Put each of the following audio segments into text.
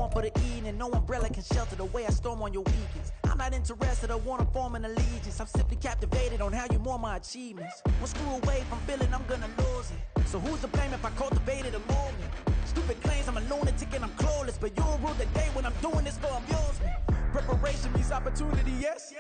home for the evening. No umbrella can shelter the way I storm on your weekends. I'm not interested, I wanna form an allegiance. I'm simply captivated on how you more my achievements. One screw away from feeling I'm gonna lose it. So who's to blame if I cultivated a movement? Stupid claims I'm a lunatic and I'm clueless, but you'll rule the day when I'm doing this for amusement. Preparation means opportunity, yes.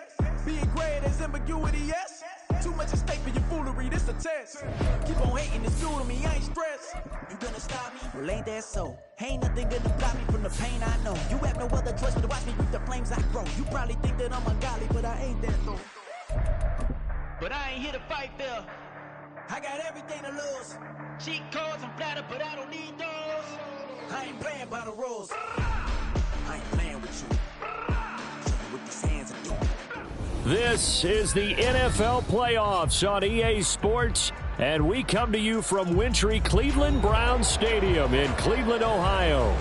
Being great is ambiguity, yes. Too much at stake for your foolery, this a test. Keep on hating, it's fuel to me, I ain't stressed. You gonna stop me? Well, ain't that so? Ain't nothing gonna block me from the pain I know. You have no other choice but to watch me reap the flames I grow. You probably think that I'm ungodly, but I ain't that though. But I ain't here to fight fair. I got everything to lose. Cheat codes, I'm flattered, but I don't need those. I ain't playing by the rules. I ain't playing with you. Show me what these hands are doing. This is the NFL playoffs on EA Sports, and we come to you from wintry Cleveland Browns Stadium in Cleveland, Ohio.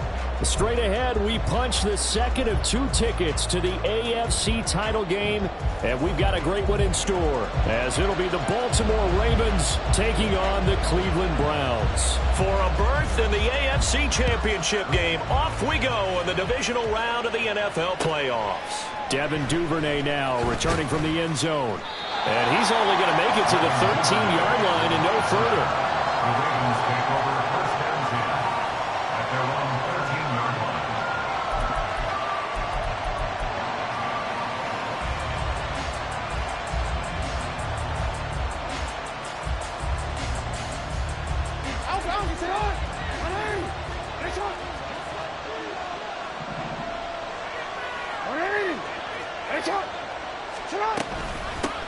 Straight ahead, we punch the second of 2 tickets to the AFC title game, and we've got a great one in store, as it'll be the Baltimore Ravens taking on the Cleveland Browns. For a berth in the AFC Championship game, off we go in the divisional round of the NFL playoffs. Devin Duvernay now returning from the end zone, and he's only going to make it to the 13-yard line and no further. The Ravens take over first and 10 at their own 13-yard line.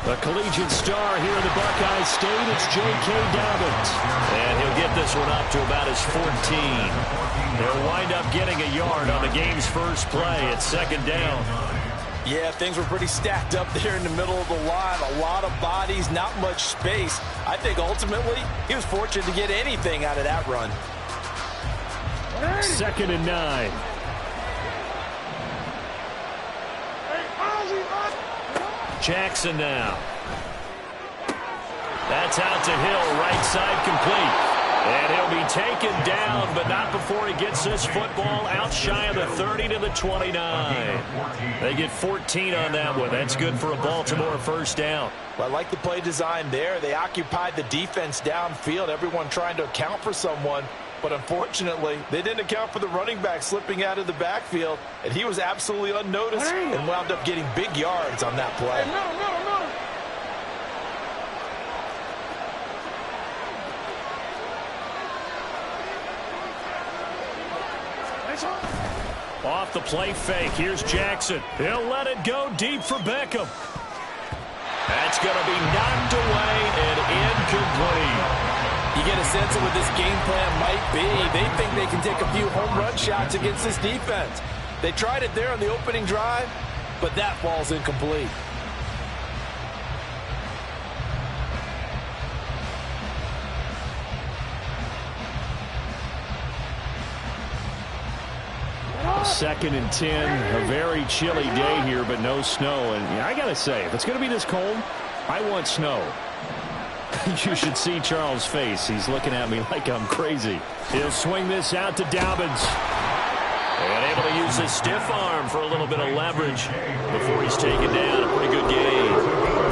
The collegiate star here in the Buckeye State, it's J.K. Dobbins. And he'll get this one up to about his 14. They'll wind up getting a yard on the game's first play at second down. Yeah, things were pretty stacked up there in the middle of the line. A lot of bodies, not much space. I think ultimately he was fortunate to get anything out of that run. 2nd and 9. Jackson now. That's out to Hill, right side complete. And he'll be taken down, but not before he gets this football out shy of the 30 to the 29. They get 14 on that one. That's good for a Baltimore first down. Well, I like the play design there. They occupied the defense downfield, everyone trying to account for someone. But unfortunately, they didn't account for the running back slipping out of the backfield, and he was absolutely unnoticed and wound up getting big yards on that play. Off the play fake, here's Jackson. He'll let it go deep for Beckham. That's going to be knocked away and incomplete. You get a sense of what this game plan might be. They think they can take a few home run shots against this defense. They tried it there on the opening drive, but that ball's incomplete. Second and 10, a very chilly day here, but no snow. And I got to say, if it's going to be this cold, I want snow. You should see Charles' face. He's looking at me like I'm crazy. He'll swing this out to Dobbins. And able to use his stiff arm for a little bit of leverage before he's taken down. A pretty good gain.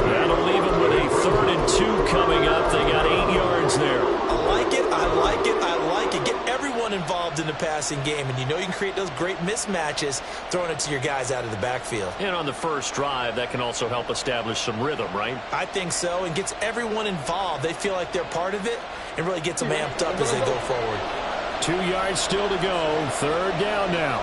That'll leave him with a 3rd and 2 coming up. They got 8 yards there. I like it, I like it, I like it. Get everyone involved in the passing game, and you know you can create those great mismatches throwing it to your guys out of the backfield. And on the first drive, that can also help establish some rhythm, right? I think so, and gets everyone involved. They feel like they're part of it, and really gets them amped up as they go forward. 2 yards still to go. 3rd down now.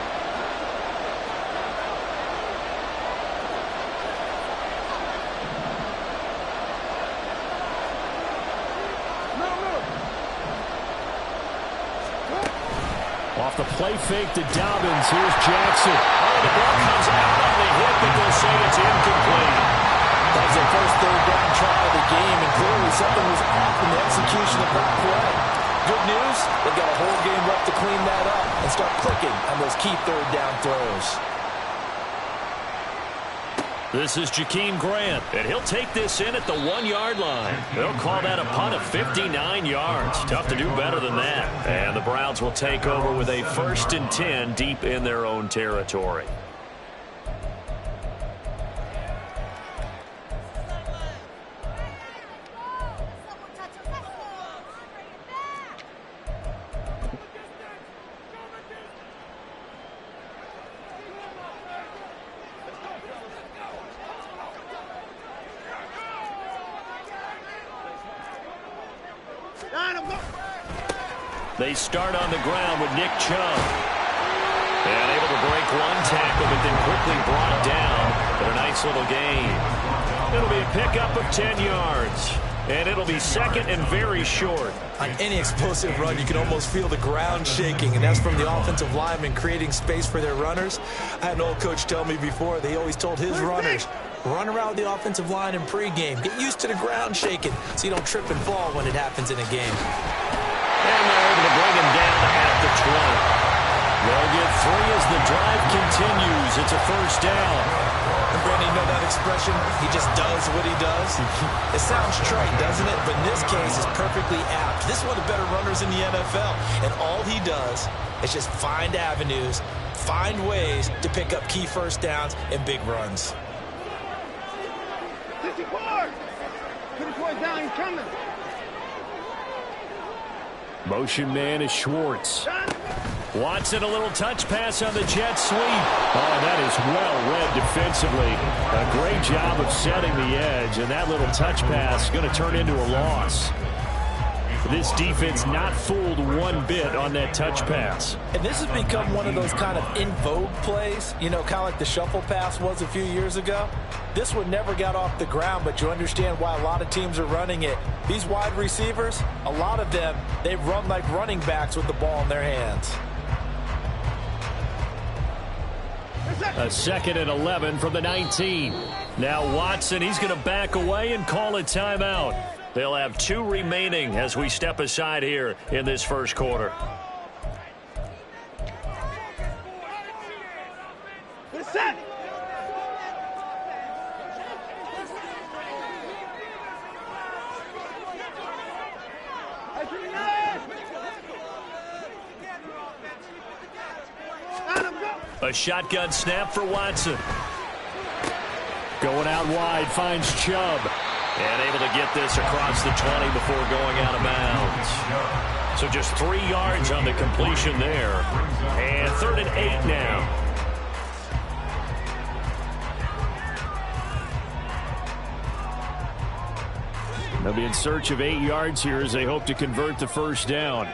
Off the play fake to Dobbins. Here's Jackson. Oh, the ball comes out on the hit, but they'll say it's incomplete. That was their first 3rd down try of the game, and clearly something was off in the execution of that play. Good news, they've got a whole game left to clean that up and start clicking on those key 3rd down throws. This is Jakeem Grant, and he'll take this in at the 1-yard line. They'll call that a punt of 59 yards. Tough to do better than that. And the Browns will take over with a 1st and 10 deep in their own territory. They start on the ground with Nick Chubb. And able to break one tackle, but then quickly brought down for a nice little gain. It'll be a pickup of 10 yards. And it'll be 2nd and very short. On any explosive run, you can almost feel the ground shaking, and that's from the offensive linemen creating space for their runners. I had an old coach tell me before, they always told his runners, run around with the offensive line in pregame. Get used to the ground shaking so you don't trip and fall when it happens in a game. And they're able to bring him down at the 20. They'll get 3 as the drive continues. It's a 1st down. And Brandon, you know that expression? He just does what he does. It sounds trite, doesn't it? But in this case, it's perfectly apt. This is one of the better runners in the NFL. And all he does is just find avenues, find ways to pick up key 1st downs and big runs. 54! 54 down, he's coming. Motion man is Schwartz. Watson, a little touch pass on the jet sweep. Oh, that is well read defensively. A great job of setting the edge, and that little touch pass is going to turn into a loss. This defense not fooled one bit on that touch pass. And this has become one of those kind of in vogue plays, you know, kind of like the shuffle pass was a few years ago. This one never got off the ground, but you understand why a lot of teams are running it. These wide receivers, a lot of them, they run like running backs with the ball in their hands. A 2nd and 11 from the 19. Now Watson, he's going to back away and call a timeout. They'll have 2 remaining as we step aside here in this 1st quarter. Set. A shotgun snap for Watson. Going out wide, finds Chubb. And able to get this across the 20 before going out of bounds. So just 3 yards on the completion there. And 3rd and 8 now. They'll be in search of 8 yards here as they hope to convert the 1st down.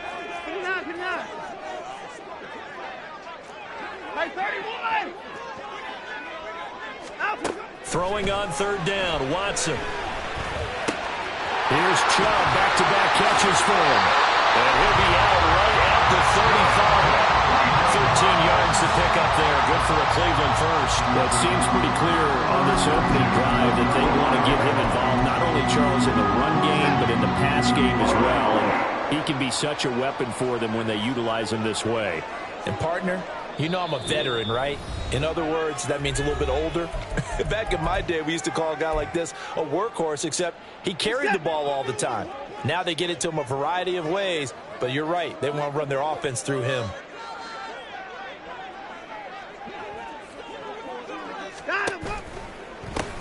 Throwing on 3rd down, Watson. Here's Chubb, back-to-back catches for him. And he'll be out right at the 35. 13 yards to pick up there. Good for a Cleveland 1st. That seems pretty clear on this opening drive that they want to get him involved, not only, Charles, in the run game, but in the pass game as well. And he can be such a weapon for them when they utilize him this way. And partner, you know I'm a veteran, right? In other words, that means a little bit older. Back in my day, we used to call a guy like this a workhorse, except he carried the ball all the time. Now they get it to him a variety of ways, but you're right. They want to run their offense through him.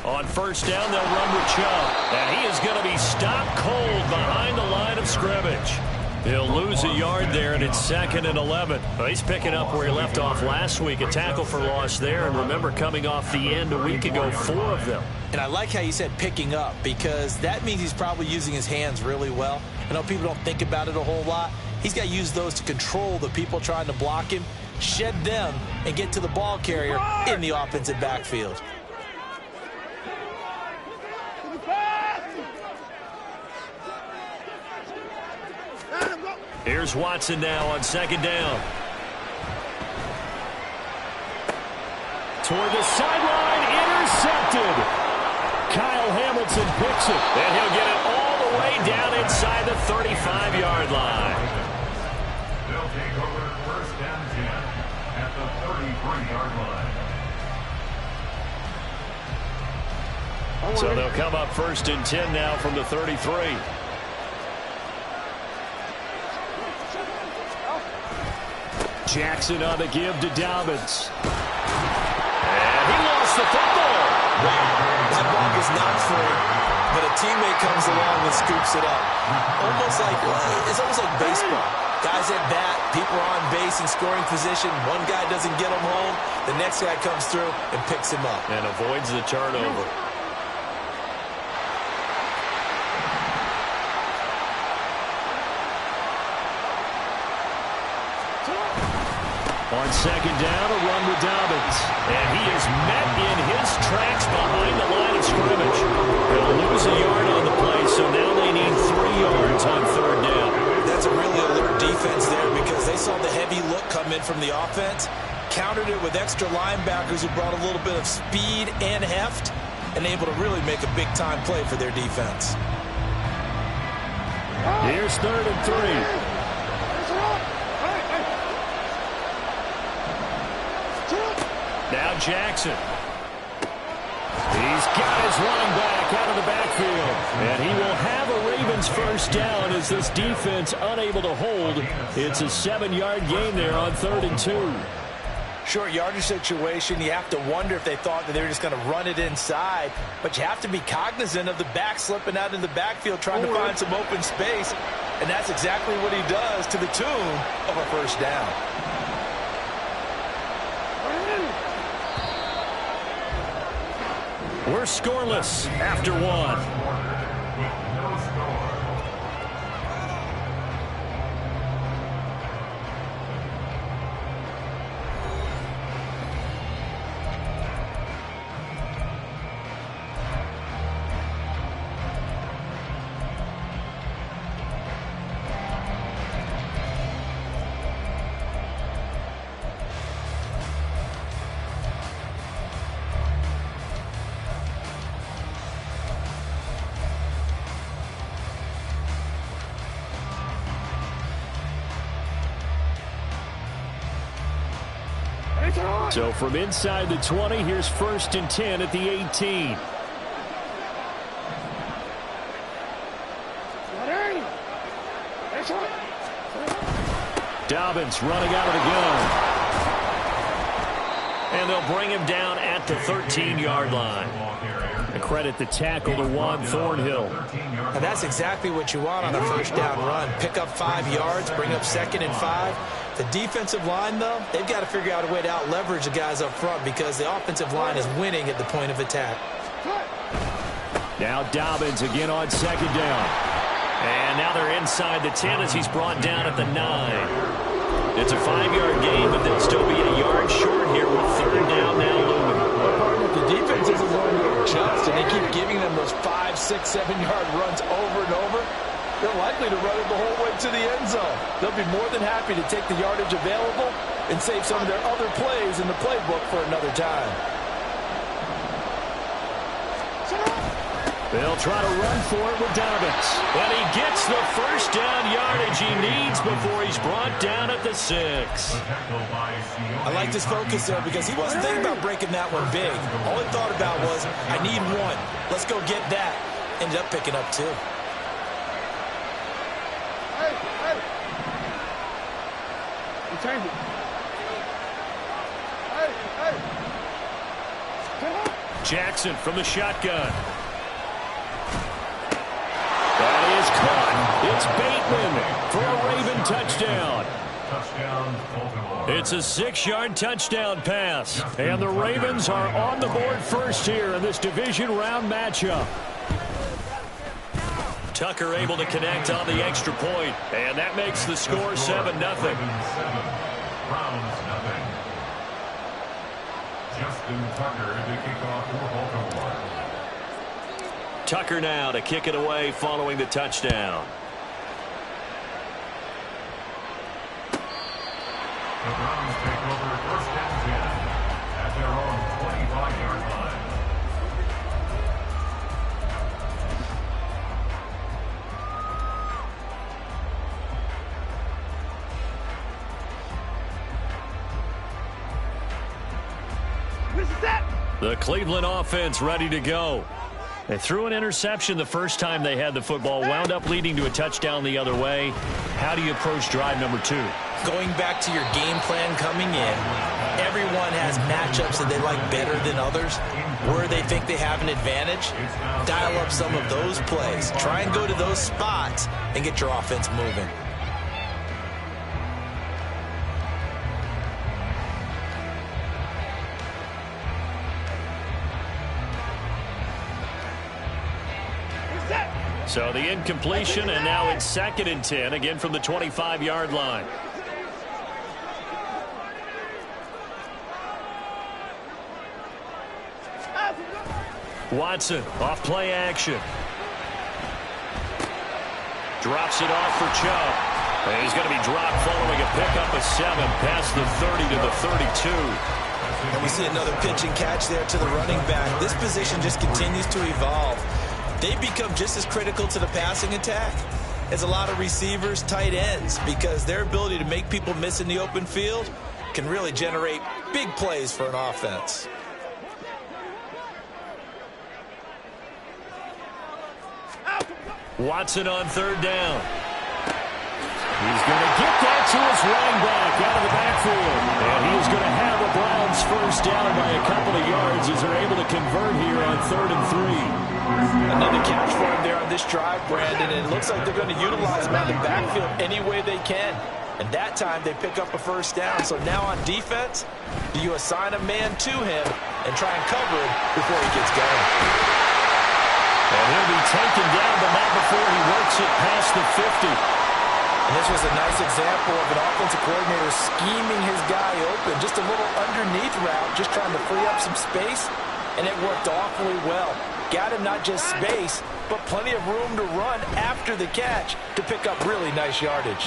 On 1st down, they'll run with Chubb. And he is going to be stopped cold behind the line of scrimmage. He'll lose a yard there, and it's 2nd and 11. Well, he's picking up where he left off last week. A tackle for loss there, and remember, coming off the end a week ago, 4 of them. And I like how you said picking up, because that means he's probably using his hands really well. I know people don't think about it a whole lot. He's got to use those to control the people trying to block him, shed them, and get to the ball carrier in the offensive backfield. Here's Watson now on 2nd down. Toward the sideline, intercepted. Kyle Hamilton picks it. And he'll get it all the way down inside the 35-yard line. They'll take over 1st and 10 at the 33-yard line. So they'll come up 1st and 10 now from the 33. Jackson on the give to Dobbins. And he lost the football. Wow, that ball was not free, but a teammate comes along and scoops it up. It's almost like baseball. Guys at bat, people are on base in scoring position. One guy doesn't get him home. The next guy comes through and picks him up. And avoids the turnover. On 2nd down, a run with Dobbins. And he is met in his tracks behind the line of scrimmage. They'll lose a yard on the play, so now they need 3 yards on 3rd down. That's a really alert defense there because they saw the heavy look come in from the offense, countered it with extra linebackers who brought a little bit of speed and heft, and able to really make a big-time play for their defense. Here's 3rd and 3. Now Jackson. He's got his running back out of the backfield. And he will have a Ravens 1st down as this defense unable to hold. It's a 7-yard gain there on 3rd and 2. Short yardage situation, you have to wonder if they thought that they were just going to run it inside. But you have to be cognizant of the back slipping out in the backfield trying to find some open space. And that's exactly what he does to the tune of a 1st down. We're scoreless after 1. No score. So from inside the 20, here's 1st and 10 at the 18. Dobbins running out of the gun. And they'll bring him down at the 13-yard line. A credit the tackle to Juan Thornhill. And that's exactly what you want on a 1st down run. Pick up 5 yards, bring up 2nd and 5. The defensive line, though, they've got to figure out a way to out-leverage the guys up front because the offensive line is winning at the point of attack. Now Dobbins again on 2nd down. And now they're inside the 10 as he's brought down at the 9. It's a 5-yard gain, but they'll still be a yard short here with 3rd down now looming. If the defense isn't going to adjust and they keep giving them those 5, 6, 7-yard runs over and over, they're likely to run it the whole way to the end zone. They'll be more than happy to take the yardage available and save some of their other plays in the playbook for another time. They'll try to run for it with Dobbins. And he gets the 1st down yardage he needs before he's brought down at the 6. I like this focus there because he wasn't thinking about breaking that one big. All he thought about was, I need 1. Let's go get that. Ended up picking up 2. Jackson from the shotgun. That is caught. It's Bateman for a Raven touchdown. It's a 6-yard touchdown pass. And the Ravens are on the board first here in this division round matchup. Tucker able to connect on the extra point. And that makes the score 7-0. Justin Tucker to kick off for Baltimore. Tucker now to kick it away following the touchdown. The Browns take over 1st and 10 at their own 25-yard line. This is that. The Cleveland offense ready to go. They threw an interception the first time they had the football, wound up leading to a touchdown the other way. How do you approach drive number 2? Going back to your game plan coming in, everyone has matchups that they like better than others. Where they think they have an advantage, dial up some of those plays. Try and go to those spots and get your offense moving. So the incompletion, and now it's 2nd and 10, again from the 25-yard line. Watson, off play action. Drops it off for Chubb. And he's going to be dropped following a pickup of 7 past the 30 to the 32. And we see another pitch and catch there to the running back. This position just continues to evolve. They become just as critical to the passing attack as a lot of receivers, tight ends, because their ability to make people miss in the open field can really generate big plays for an offense. Watson on 3rd down. He's going to get that to his running back out of the backfield. And he is going to have the Browns first down by a couple of yards as they're able to convert here on 3rd and 3. Another catch for him there on this drive, Brandon, and it looks like they're going to utilize him out of the backfield any way they can. And that time they pick up a first down. So now on defense, do you assign a man to him and try and cover him before he gets going? And he'll be taken down, but not before he works it past the 50. And this was a nice example of an offensive coordinator scheming his guy open. Just a little underneath route, just trying to free up some space, and it worked awfully well. Got him not just space, but plenty of room to run after the catch to pick up really nice yardage.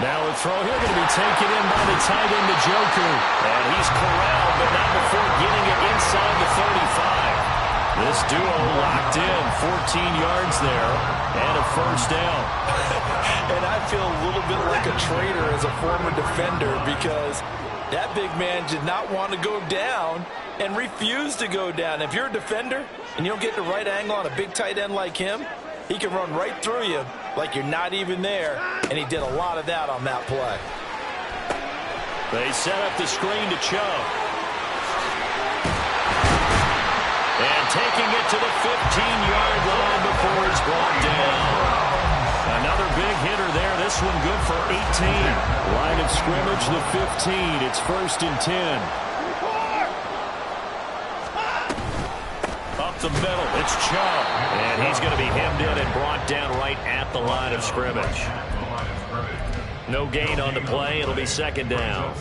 Now a throw here going to be taken in by the tight end, Njoku. And he's corralled, but not before getting it inside the 35. This duo locked in, 14 yards there, and a first down. And I feel a little bit like a traitor as a former defender because that big man did not want to go down and refused to go down. If you're a defender and you don't get the right angle on a big tight end like him, he can run right through you like you're not even there, and he did a lot of that on that play. They set up the screen to Chubb. And taking it to the 15-yard line before he's brought down. Another big hitter there. This one good for 18. Line of scrimmage, the 15. It's 1st and 10. Up the middle, it's Chubb. And he's going to be hemmed in and brought down right at the line of scrimmage. No gain on the play. It'll be 2nd down.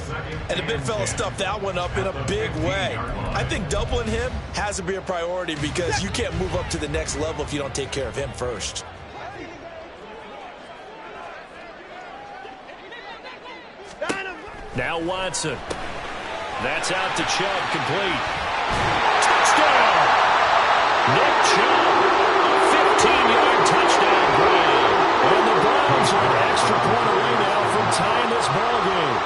And the big fella stuffed that one up in a big way. I think doubling him has to be a priority because you can't move up to the next level if you don't take care of him first. Now Watson. That's out to Chubb, complete. Touchdown! Nick Chubb, a 15-yard touchdown grab. And the Browns are an extra point away now from tying this ballgame.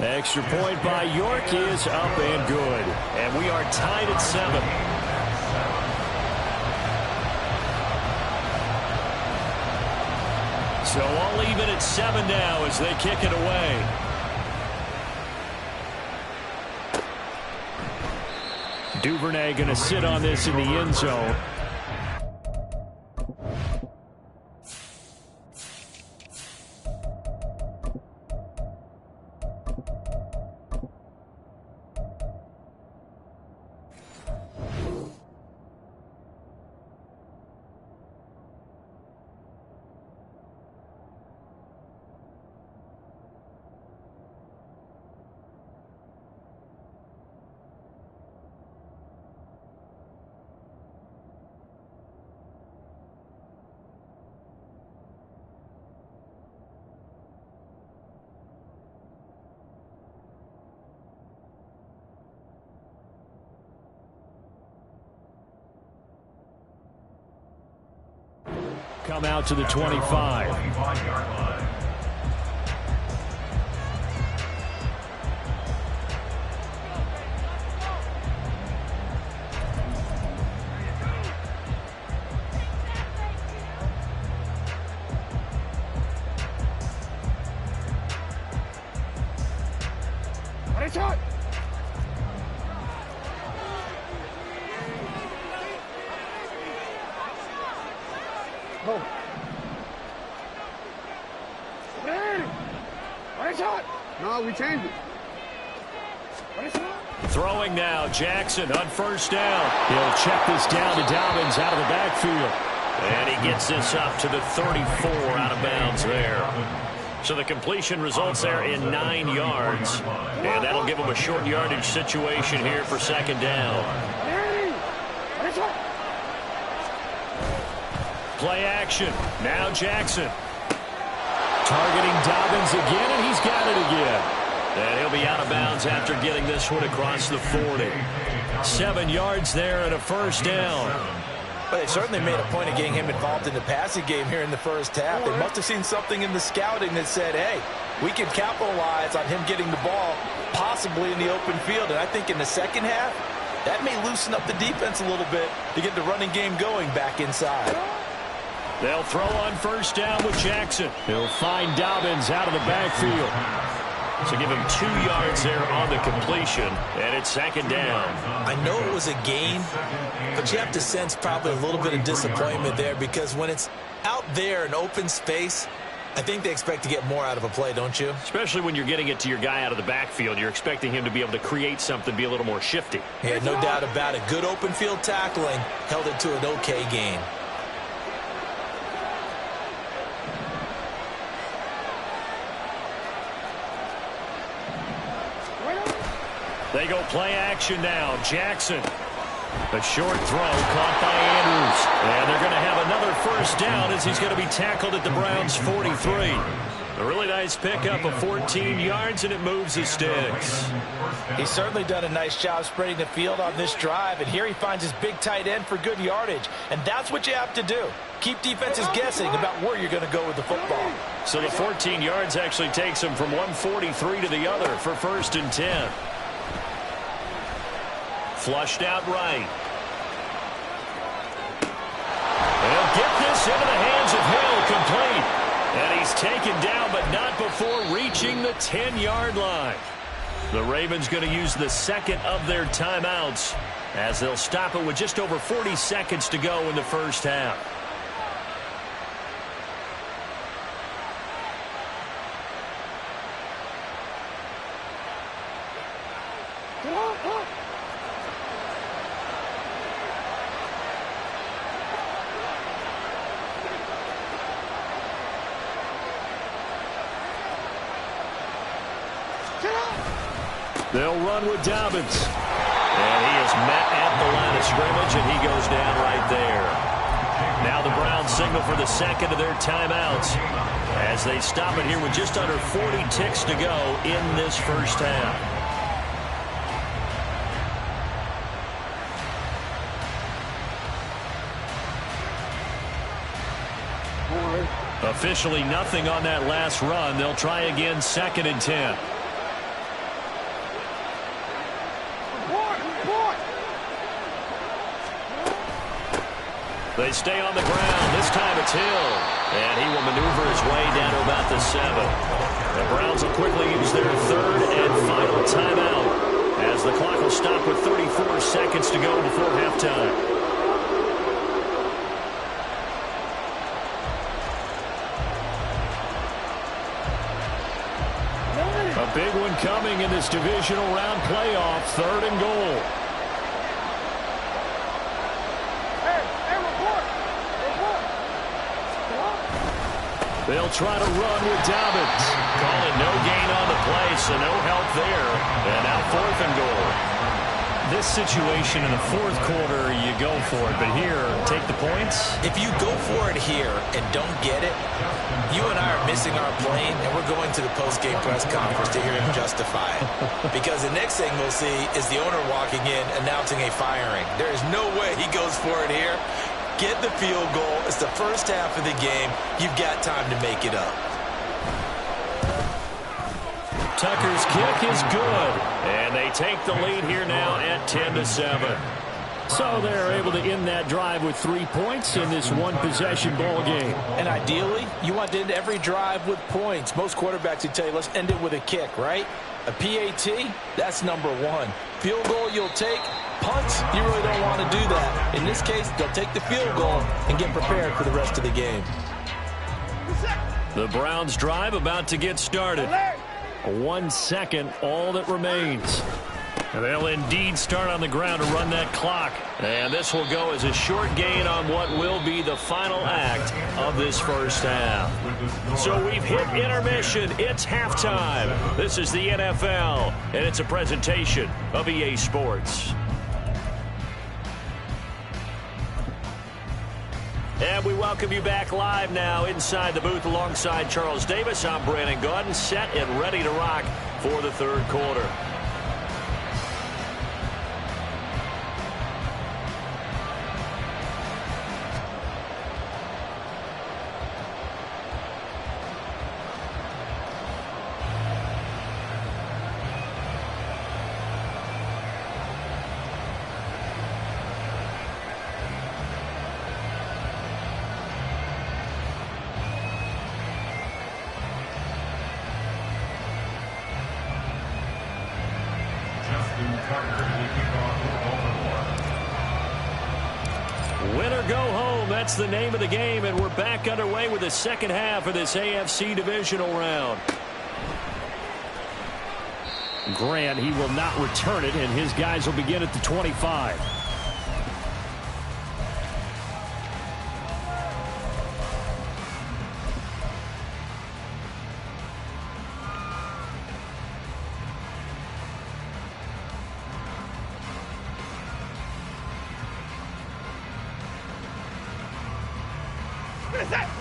Extra point by York is up and good. And we are tied at 7. So all even at 7 now as they kick it away. Duvernay going to sit on this in the end zone. Come out to the 25. Go. No, we changed it. Throwing now, Jackson on first down. He'll check this down to Dobbins out of the backfield. And he gets this up to the 34 out of bounds there. So the completion results there in 9 yards. And that'll give him a short yardage situation here for second down. Play action. Now Jackson. Targeting Dobbins again, and he's got it again. And he'll be out of bounds after getting this one across the 40. 7 yards there and a first down. But they certainly made a point of getting him involved in the passing game here in the first half. They must have seen something in the scouting that said, hey, we can capitalize on him getting the ball possibly in the open field. And I think in the second half, that may loosen up the defense a little bit to get the running game going back inside. They'll throw on first down with Jackson. He'll find Dobbins out of the backfield. So give him 2 yards there on the completion, and it's second down. I know it was a gain, but you have to sense probably a little bit of disappointment there because when it's out there in open space, I think they expect to get more out of a play, don't you? Especially when you're getting it to your guy out of the backfield. You're expecting him to be able to create something, be a little more shifty. Yeah, no doubt about it. Good open field tackling held it to an okay gain. They go play action now. Jackson. A short throw caught by Andrews. And they're going to have another first down as he's going to be tackled at the Browns' 43. A really nice pickup of 14 yards, and it moves the sticks. He's certainly done a nice job spreading the field on this drive, and here he finds his big tight end for good yardage. And that's what you have to do. Keep defenses guessing about where you're going to go with the football. So the 14 yards actually takes him from 143 to the other for first and 10. Flushed out right. They'll get this into the hands of Hill, complete. And he's taken down, but not before reaching the 10-yard line. The Ravens going to use the second of their timeouts as they'll stop it with just over 40 seconds to go in the first half. They'll run with Dobbins. And he is met at the line of scrimmage, and he goes down right there. Now the Browns signal for the second of their timeouts as they stop it here with just under 40 ticks to go in this first half. Officially nothing on that last run. They'll try again, second and 10. They stay on the ground. This time it's Hill. And he will maneuver his way down to about the 7. The Browns will quickly use their third and final timeout as the clock will stop with 34 seconds to go before halftime. A big one coming in this divisional round playoff. Third and goal. They'll try to run with Dobbins. Calling no gain on the play, so no help there. And now fourth and goal. This situation in the fourth quarter, you go for it. But here, take the points. If you go for it here and don't get it, you and I are missing our plane, and we're going to the post-game press conference to hear him justify it. Because the next thing we'll see is the owner walking in announcing a firing. There is no way he goes for it here. Get the field goal. It's the first half of the game. You've got time to make it up. Tucker's kick is good. And they take the lead here now at 10-7. So they're able to end that drive with 3 points in this one-possession ball game. And ideally, you want to end every drive with points. Most quarterbacks would tell you, let's end it with a kick, right? A PAT, that's number 1. Field goal you'll take, Punts, you really don't want to do that. In this case, they'll take the field goal and get prepared for the rest of the game. The Browns drive about to get started. 1 second, all that remains. They'll indeed start on the ground to run that clock. And this will go as a short gain on what will be the final act of this first half. So we've hit intermission. It's halftime. This is the NFL, and it's a presentation of EA Sports. And we welcome you back live now inside the booth alongside Charles Davis. I'm Brandon Gaudin, set and ready to rock for the third quarter. Winner go home, that's the name of the game, and we're back underway with the second half of this AFC divisional round. Grant, he will not return it, and his guys will begin at the 25.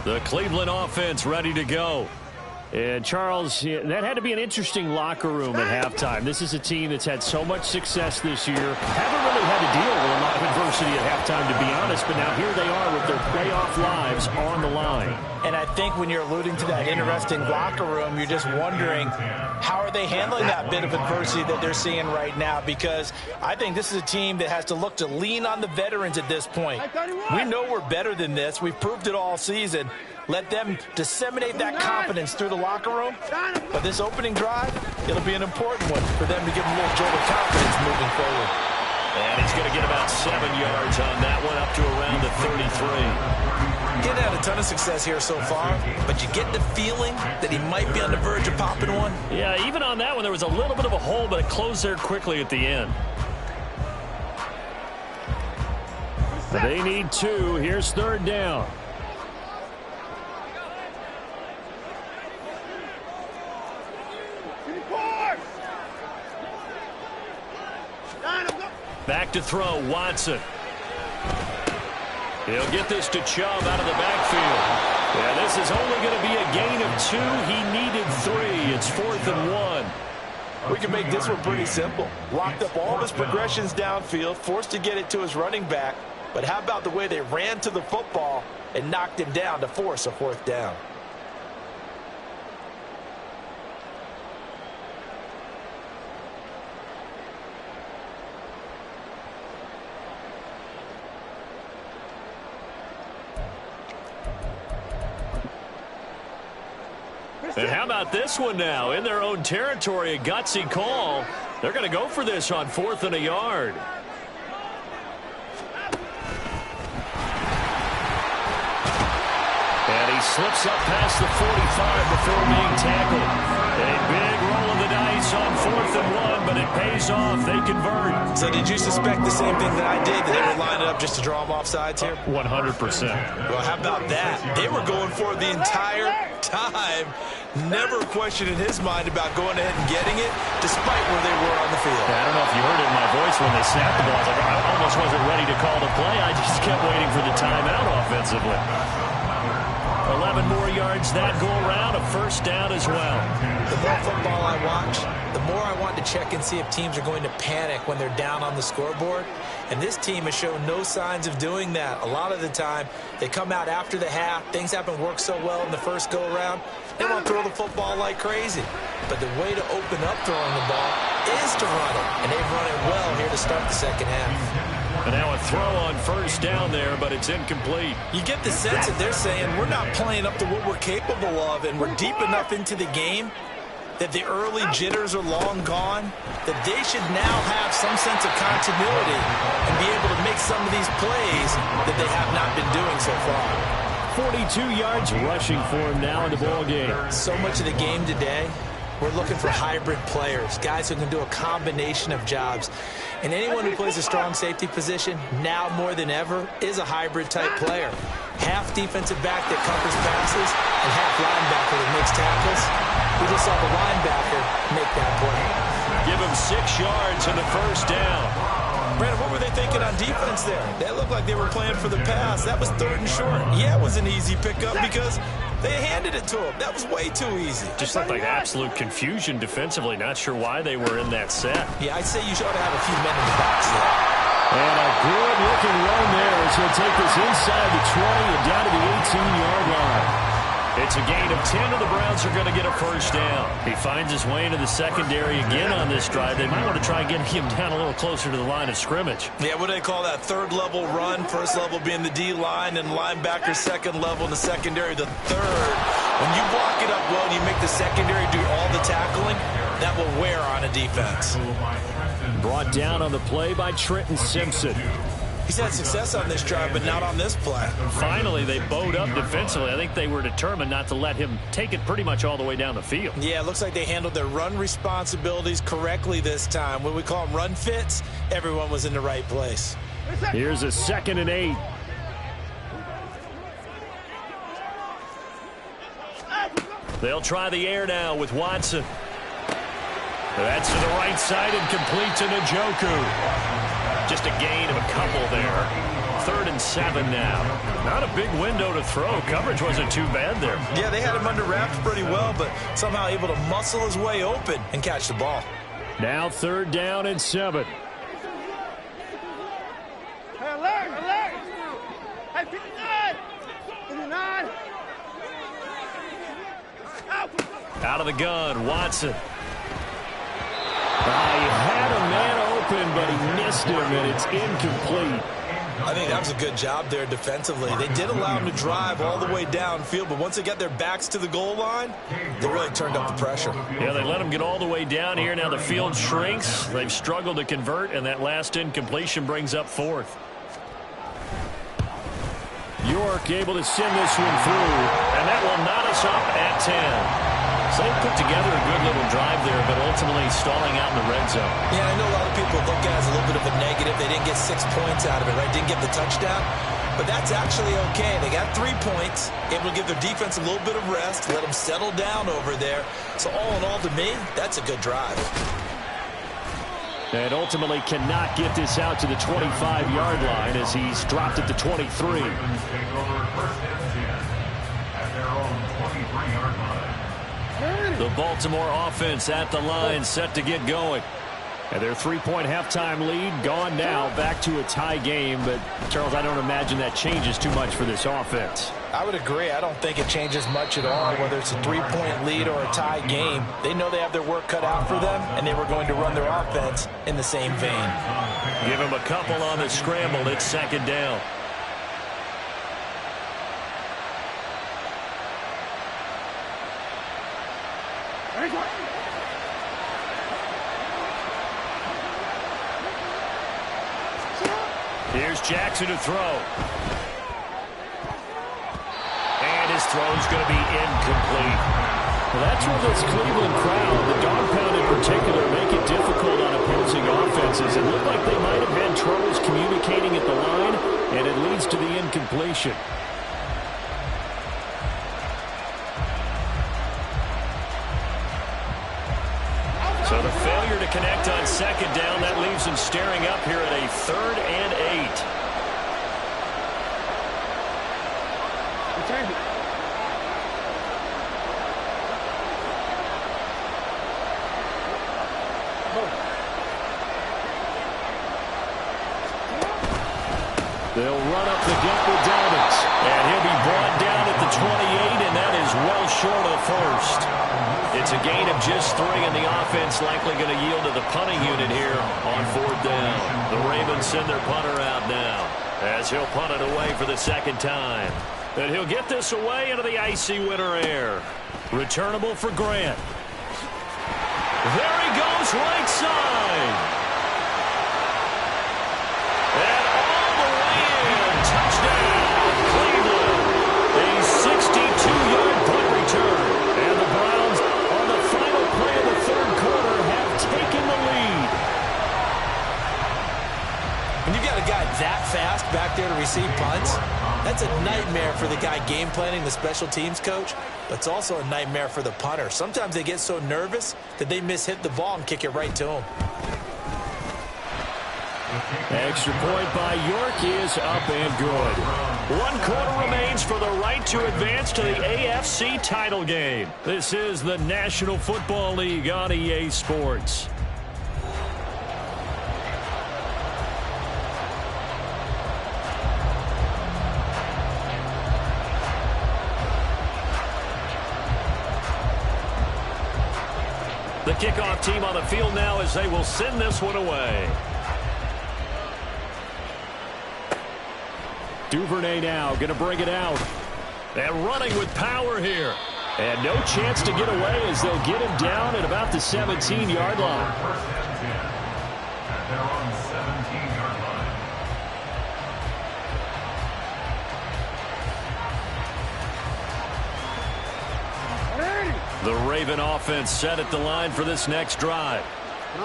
The Cleveland offense ready to go. And Charles, that had to be an interesting locker room at halftime. This is a team that's had so much success this year. Haven't really had to deal with a lot of adversity at halftime, to be honest. But now here they are with their playoff lives on the line. And I think when you're alluding to that interesting locker room, you're just wondering, how are they handling that bit of adversity that they're seeing right now? Because I think this is a team that has to look to lean on the veterans at this point. We know we're better than this. We've proved it all season. Let them disseminate that confidence through the locker room. But this opening drive, it'll be an important one for them to give them a little jolt of confidence moving forward. And he's going to get about 7 yards on that one, up to around the 33. He's had a ton of success here so far, but you get the feeling that he might be on the verge of popping one. Yeah, even on that one, there was a little bit of a hole, but it closed there quickly at the end. They need 2. Here's third down. Back to throw, Watson. He'll get this to Chubb out of the backfield. Yeah, this is only going to be a gain of 2. He needed 3. It's 4th and 1. We can make this one pretty simple. Locked up all of his progressions downfield, forced to get it to his running back. But how about the way they ran to the football and knocked him down to force a 4th down? And how about this one now? In their own territory, a gutsy call. They're going to go for this on 4th and a yard. And he slips up past the 45 before being tackled. A big roll of the dice on 4th and 1, but it pays off. They convert. So did you suspect the same thing that I did, that they were lining up just to draw them off sides here? 100%. Well, how about that? They were going for it the entire time. Never a question in his mind about going ahead and getting it, despite where they were on the field. I don't know if you heard it in my voice when they snapped the ball. I almost wasn't ready to call the play. I just kept waiting for the timeout offensively. 11 more yards that go around, a 1st down as well. The more football I watch, the more I want to check and see if teams are going to panic when they're down on the scoreboard. And this team has shown no signs of doing that. A lot of the time, they come out after the half. Things haven't worked so well in the first go-around. They want to throw the football like crazy. But the way to open up throwing the ball is to run it. And they've run it well here to start the second half. And now a throw on 1st down there, but it's incomplete. You get the sense that they're saying we're not playing up to what we're capable of, and we're deep enough into the game that the early jitters are long gone, that they should now have some sense of continuity and be able to make some of these plays that they have not been doing so far. 42 yards rushing for him now in the ball game. So much of the game today, we're looking for hybrid players, guys who can do a combination of jobs. And anyone who plays a strong safety position, now more than ever, is a hybrid-type player. Half defensive back that covers passes and half linebacker that makes tackles. We just saw the linebacker make that play. Give him 6 yards and the first down. Brandon, what were they thinking on defense there? That looked like they were playing for the pass. That was 3rd and short. Yeah, it was an easy pickup because they handed it to him. That was way too easy. Just looked like absolute confusion defensively. Not sure why they were in that set. Yeah, I'd say you should have a few men in the box there. And a good-looking run there as he'll take this inside the 20 and down to the 18-yard line. It's a gain of 10, and the Browns are going to get a first down. He finds his way into the secondary again on this drive. They might want to try and get him down a little closer to the line of scrimmage. Yeah, what do they call that? 3rd level run, 1st level being the D-line, and linebacker 2nd level in the secondary, the 3rd. When you block it up well and you make the secondary do all the tackling, that will wear on a defense. Brought down on the play by Trenton Simpson. He's had success on this drive, but not on this play. Finally, they bowed up defensively. I think they were determined not to let him take it pretty much all the way down the field. Yeah, it looks like they handled their run responsibilities correctly this time. When we call them run fits, everyone was in the right place. Here's a 2nd and 8. They'll try the air now with Watson. That's to the right side and complete to Njoku. Just a gain of a couple there. 3rd and 7 now. Not a big window to throw. Coverage wasn't too bad there. Yeah, they had him under wraps pretty well, but somehow able to muscle his way open and catch the ball. Now 3rd down and 7. Hey, alert! Hey, 59! 59! Out of the gun, Watson. He had a man open, but he missed him, and it's incomplete. I think that was a good job there defensively. They did allow him to drive all the way downfield, but once they got their backs to the goal line, they really turned up the pressure. Yeah, they let him get all the way down here. Now the field shrinks. They've struggled to convert, and that last incompletion brings up 4th. York able to send this one through, and that will knot us up at 10. So they put together a good little drive there, but ultimately stalling out in the red zone. Yeah, I know a lot of people look at it as a little bit of a negative. They didn't get 6 points out of it, right? Didn't get the touchdown. But that's actually okay. They got 3 points, able to give their defense a little bit of rest, let them settle down over there. So all in all, to me, that's a good drive. And ultimately cannot get this out to the 25-yard line as he's dropped it to 23. The Baltimore offense at the line, set to get going. And their 3-point halftime lead gone now, back to a tie game. But, Charles, I don't imagine that changes too much for this offense. I would agree. I don't think it changes much at all, whether it's a 3-point lead or a tie game. They know they have their work cut out for them, and they were going to run their offense in the same vein. Give him a couple on the scramble. It's 2nd down. Here's Jackson to throw. And his throw's going to be incomplete. Well, that's where this Cleveland crowd, the dog pound in particular, make it difficult on opposing offenses. It looked like they might have had troubles communicating at the line, and it leads to the incompletion. So the failure to connect on 2nd down, that leaves them staring up here at a 3rd and 8. They'll run up the gut with Dobbins. And he'll be brought down at the 28, and that is well short of 1st. It's a gain of just 3, and the offense likely going to yield to the punting unit here on 4th down. The Ravens send their punter out now as he'll punt it away for the 2nd time. And he'll get this away into the icy winter air. Returnable for Grant. There he goes, right side. And all the way in. Touchdown, Cleveland. A 62-yard punt return. And the Browns, on the final play of the third quarter, have taken the lead. When you've got a guy that fast back there to receive punts, that's a nightmare for the guy game planning, the special teams coach, but it's also a nightmare for the punter. Sometimes they get so nervous that they mishit the ball and kick it right to him. Extra point by York is up and good. 1 quarter remains for the right to advance to the AFC title game. This is the National Football League on EA Sports. The kickoff team on the field now as they will send this one away. Duvernay now going to bring it out. And running with power here. And no chance to get away as they'll get him down at about the 17-yard line. First and 10 at their own 17-yard line. The Raven offense set at the line for this next drive.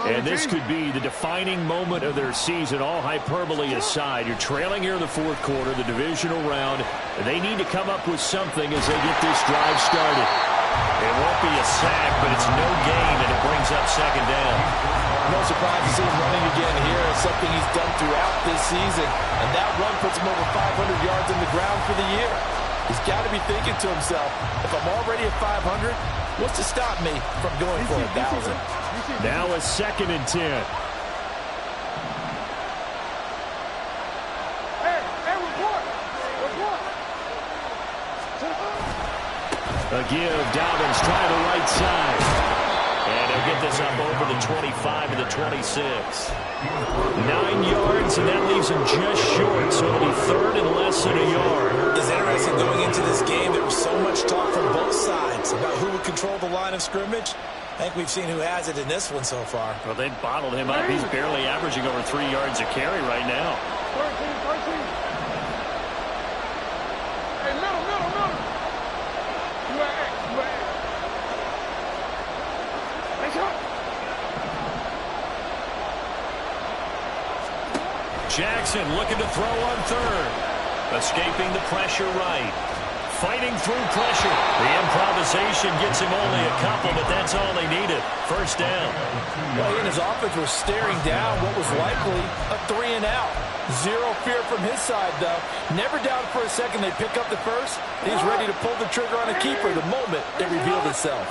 And this could be the defining moment of their season, all hyperbole aside. You're trailing here in the fourth quarter, the divisional round. They need to come up with something as they get this drive started. It won't be a sack, but it's no gain, and it brings up second down. No surprise to see him running again here. It's something he's done throughout this season, and that run puts him over 500 yards on the ground for the year. He's got to be thinking to himself, if I'm already at 500, what's to stop me from going for 1,000? Now a 2nd and 10. A give, Dobbins trying the right side. And he'll get this up over the 25 to the 26. 9 yards, and that leaves him just short, so it'll be third and less than a yard. It's interesting going into this game. There was so much talk from both sides about who would control the line of scrimmage. I think we've seen who has it in this one so far. Well, they bottled him up. He's barely averaging over 3 yards a carry right now. 13. Hey, middle. You at. Nice shot. Jackson looking to throw on third. Escaping the pressure right. Fighting through pressure. The improvisation gets him only a couple, but that's all they needed. First down. Well, he and his offense were staring down what was likely a 3 and out. Zero fear from his side, though. Never doubted for a second they pick up the first. He's ready to pull the trigger on a keeper the moment it revealed itself.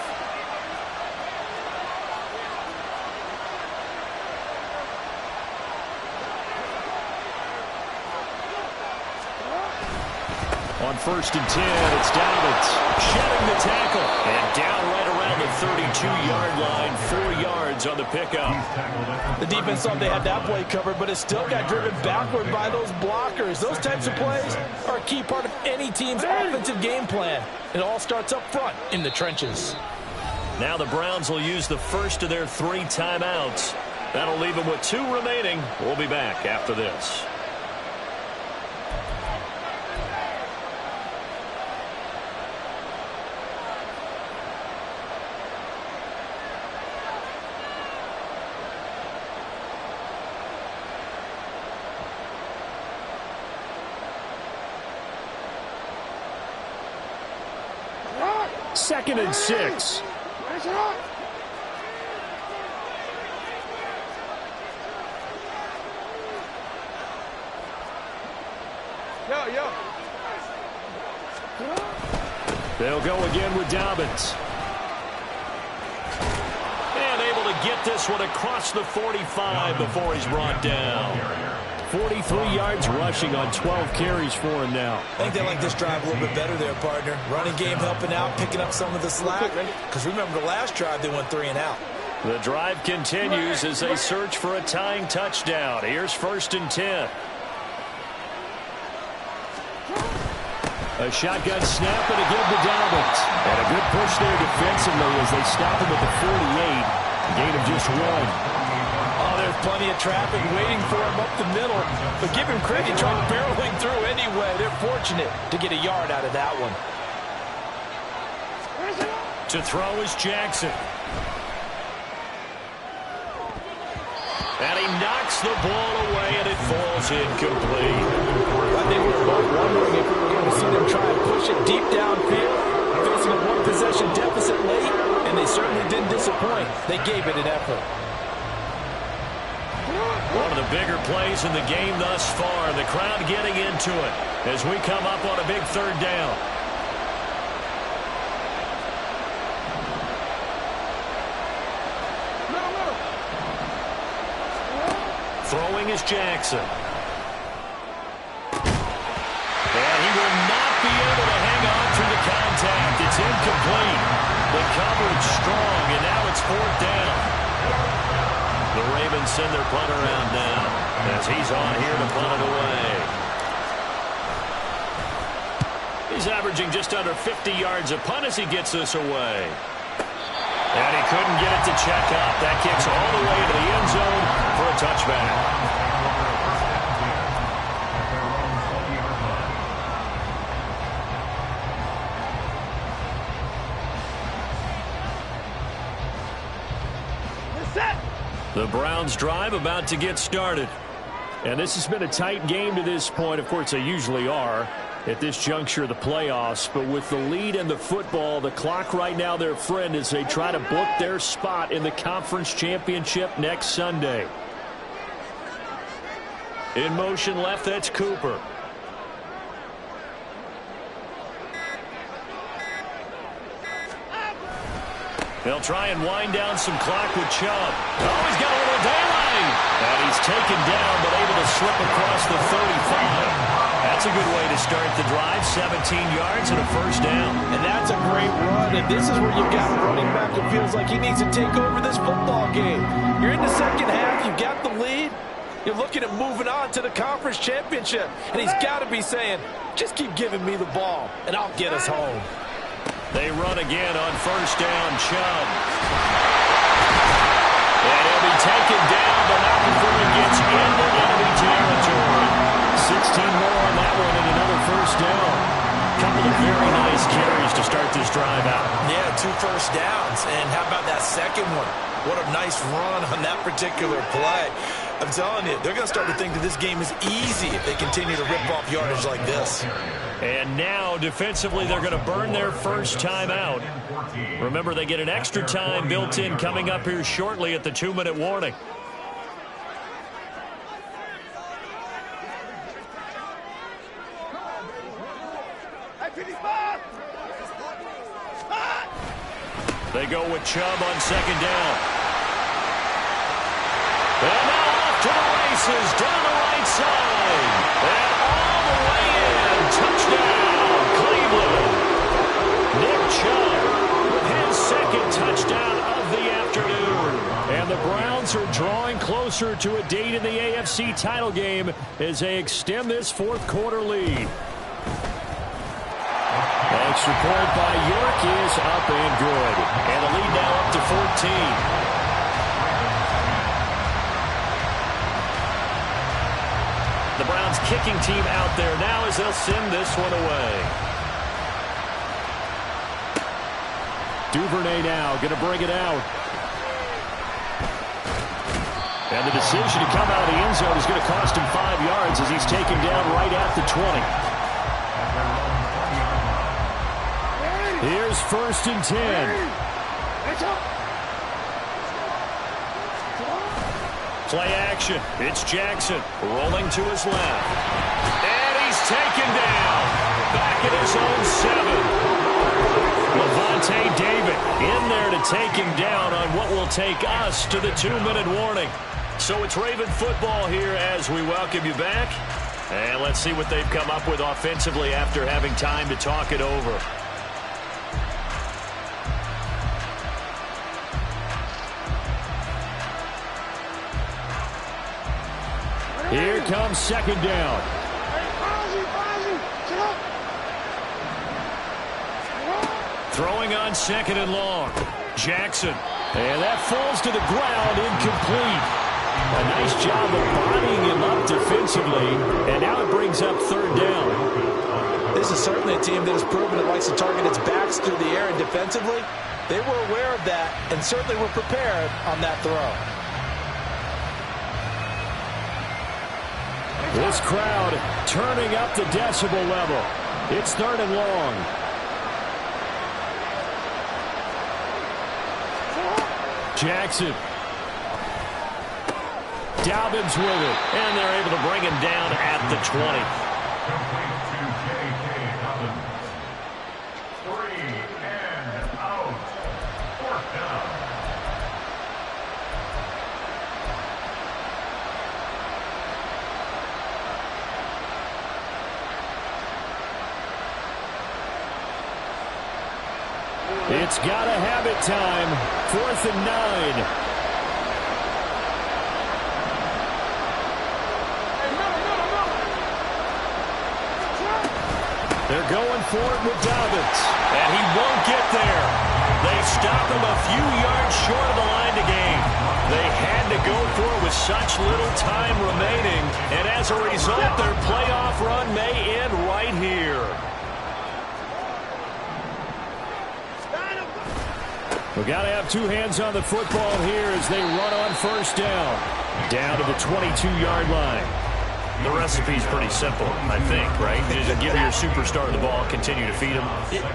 On 1st and 10, it's Dobbins. Shedding the tackle. And down right around the 32-yard line. 4 yards on the pickup. The defense thought they had that play covered, but it still got driven backward by those blockers. Those types of plays are a key part of any team's offensive game plan. It all starts up front in the trenches. Now the Browns will use the first of their 3 timeouts. That'll leave them with 2 remaining. We'll be back after this. Second and 6. Yo. They'll go again with Dobbins. And able to get this one across the 45 before he's brought down. 43 yards rushing on 12 carries for him now. I think they like this drive a little bit better there, partner. Running game helping out, picking up some of the slack. Because remember, the last drive they went 3 and out. The drive continues as they search for a tying touchdown. Here's 1st and 10. A shotgun snap and a give to Dobbins. And a good push there defensively as they stop him at the 48. Gain of just 1. Oh, there's plenty of traffic waiting for him up the middle. But give him credit, he tried barreling through anyway. They're fortunate to get a yard out of that one. To throw is Jackson. And he knocks the ball away, and it falls incomplete. I think we were both wondering if we were going to see them try and push it deep downfield, facing a one-possession deficit late, and they certainly didn't disappoint. They gave it an effort. One of the bigger plays in the game thus far. The crowd getting into it as we come up on a big 3rd down. Throwing is Jackson. And he will not be able to hang on through the contact. It's incomplete. The coverage strong, and now it's 4th down. The Ravens send their punter out now as he's on here to punt it away. He's averaging just under 50 yards a punt as he gets this away. And he couldn't get it to check up. That kicks all the way into the end zone for a touchback. The Browns drive about to get started. And this has been a tight game to this point. Of course, they usually are at this juncture of the playoffs. But with the lead in the football, the clock right now their friend as they try to book their spot in the conference championship next Sunday. In motion left, that's Cooper. They'll try and wind down some clock with Chubb. Oh, he's got a little daylight. And he's taken down, but able to slip across the 35. That's a good way to start the drive. 17 yards and a 1st down. And that's a great run. And this is where you've got a running back who feels like he needs to take over this football game. You're in the 2nd half. You've got the lead. You're looking at moving on to the conference championship. And he's got to be saying, just keep giving me the ball, and I'll get us home. They run again on 1st down, Chubb. And he'll be taken down, but not before he gets into enemy territory. 16 more on that one and another 1st down. Couple of very nice carries to start this drive out. Yeah, 2 first downs. And how about that second one? What a nice run on that particular play. I'm telling you, they're going to start to think that this game is easy if they continue to rip off yardage like this. And now, defensively, they're going to burn their first time out. Remember, they get an extra time built in coming up here shortly at the 2-minute warning. They go with Chubb on 2nd down. And now off to the races, down the right side. And all the way in. Touchdown, Cleveland. Nick Chubb with his 2nd touchdown of the afternoon. And the Browns are drawing closer to a date in the AFC title game as they extend this 4th quarter lead. Extra point by York is up and good. And the lead now up to 14. The Browns kicking team out there now as they'll send this one away. Duvernay now going to bring it out. And the decision to come out of the end zone is going to cost him 5 yards as he's taken down right at the 20. Here's 1st and 10. Play action. It's Jackson rolling to his left. And he's taken down. Back at his own 7. Levante David in there to take him down on what will take us to the 2-minute warning. So it's Raven football here as we welcome you back. And let's see what they've come up with offensively after having time to talk it over. Here comes 2nd down. Throwing on 2nd and long. Jackson. And that falls to the ground, incomplete. A nice job of bodying him up defensively, and now it brings up third down. This is certainly a team that has proven it likes to target its backs through the air, and defensively, they were aware of that and certainly were prepared on that throw. This crowd turning up the decibel level. It's third and long. Jackson. Dobbins with it. And they're able to bring him down at the 20. Complete to J.K. Dobbins. 3 and out. Fourth down. It's got to have it time. 4th and 9. They're going for it with Dobbins. And he won't get there. They stop him a few yards short of the line to gain. They had to go for it with such little time remaining. And as a result, their playoff run may end right here. We've got to have two hands on the football here as they run on first down. Down to the 22-yard line. The recipe's pretty simple, I think, right? Just give your superstar the ball, continue to feed him.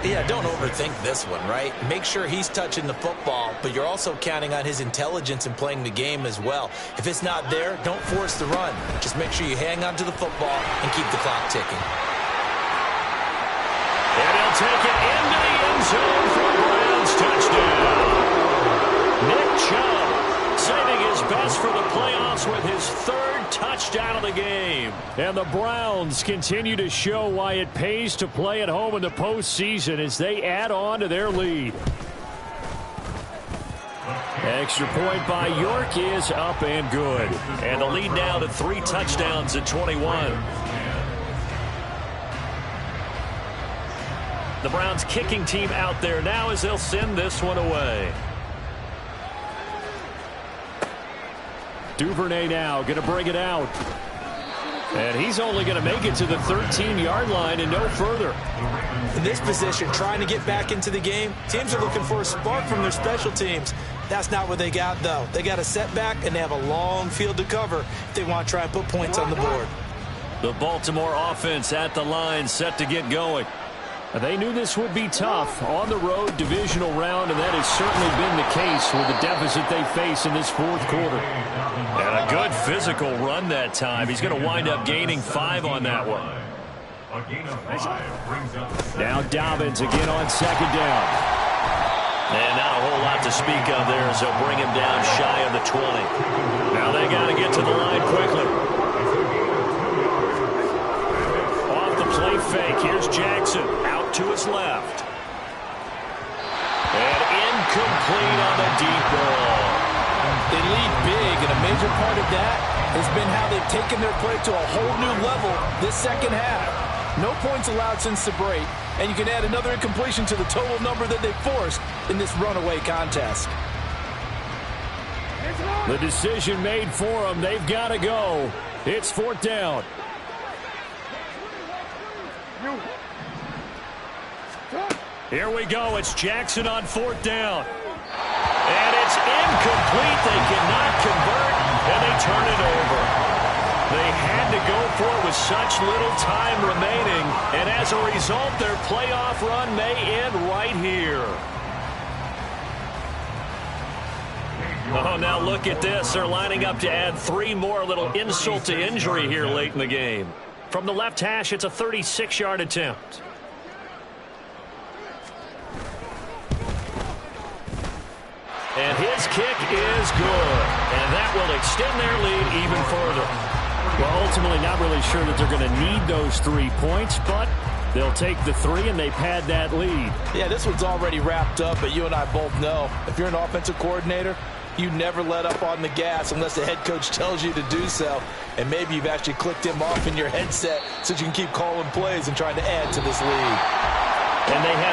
Yeah, don't overthink this one, right? Make sure he's touching the football, but you're also counting on his intelligence in playing the game as well. If it's not there, don't force the run. Just make sure you hang on to the football and keep the clock ticking. And he'll take it into the end zone for a Browns touchdown. Nick Chubb saving his best for the playoffs with his third touchdown of the game. And the Browns continue to show why it pays to play at home in the postseason as they add on to their lead. Extra point by York is up and good. And the lead now to 3 touchdowns at 21. The Browns kicking team out there now as they'll send this one away. Duvernay now going to bring it out. And he's only going to make it to the 13-yard line and no further. In this position, trying to get back into the game, teams are looking for a spark from their special teams. That's not what they got, though. They got a setback, and they have a long field to cover if they want to try and put points on the board. The Baltimore offense at the line, set to get going. They knew this would be tough on the road divisional round, and that has certainly been the case with the deficit they face in this fourth quarter. And a good physical run that time. He's going to wind up gaining 5 on that one. Now Dobbins again on second down. And not a whole lot to speak of there as they'll bring him down shy of the 20. Now they got to get to the line quickly. Off the play fake, here's Jackson. To his left. And incomplete on the deep ball. They lead big, and a major part of that has been how they've taken their play to a whole new level this second half. No points allowed since the break, and you can add another incompletion to the total number that they forced in this runaway contest. The decision made for them. They've got to go. It's fourth down. Here we go. It's Jackson on fourth down. And it's incomplete. They cannot convert, and they turn it over. They had to go for it with such little time remaining, and as a result, their playoff run may end right here. Oh, now look at this. They're lining up to add 3 more, a little insult to injury here late in the game. From the left hash, it's a 36-yard attempt. And his kick is good. And that will extend their lead even further. Well, ultimately not really sure that they're going to need those 3 points, but they'll take the 3 and they pad that lead. Yeah, this one's already wrapped up, but you and I both know if you're an offensive coordinator, you never let up on the gas unless the head coach tells you to do so. And maybe you've actually clicked him off in your headset so you can keep calling plays and trying to add to this lead. And they have